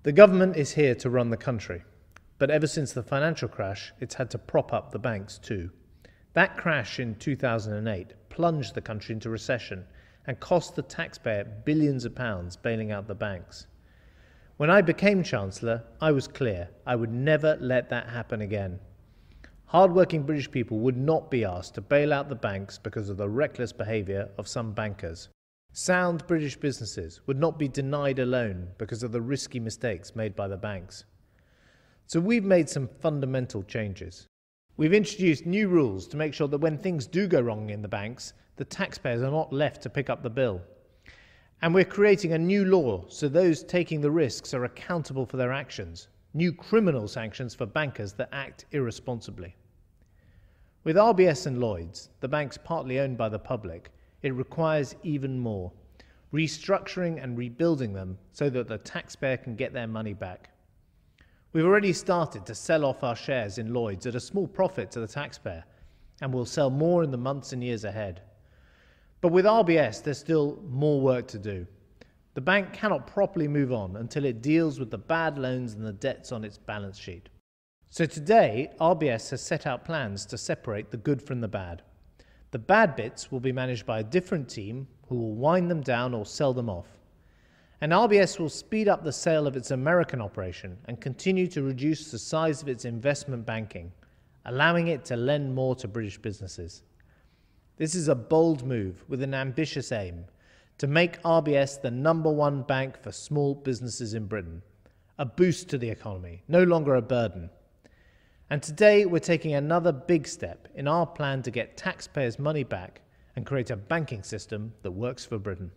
The government is here to run the country, but ever since the financial crash, it's had to prop up the banks too. That crash in 2008 plunged the country into recession and cost the taxpayer billions of pounds bailing out the banks. When I became Chancellor, I was clear I would never let that happen again. Hard-working British people would not be asked to bail out the banks because of the reckless behaviour of some bankers. Sound British businesses would not be denied a loan because of the risky mistakes made by the banks. So we've made some fundamental changes. We've introduced new rules to make sure that when things do go wrong in the banks, the taxpayers are not left to pick up the bill. And we're creating a new law so those taking the risks are accountable for their actions. New criminal sanctions for bankers that act irresponsibly. With RBS and Lloyds, the banks partly owned by the public, it requires even more, restructuring and rebuilding them so that the taxpayer can get their money back. We've already started to sell off our shares in Lloyds at a small profit to the taxpayer, and we'll sell more in the months and years ahead. But with RBS, there's still more work to do. The bank cannot properly move on until it deals with the bad loans and the debts on its balance sheet. So today, RBS has set out plans to separate the good from the bad. The bad bits will be managed by a different team who will wind them down or sell them off. And RBS will speed up the sale of its American operation and continue to reduce the size of its investment banking, allowing it to lend more to British businesses. This is a bold move with an ambitious aim to make RBS the #1 bank for small businesses in Britain, a boost to the economy, no longer a burden. And today we're taking another big step in our plan to get taxpayers' money back and create a banking system that works for Britain.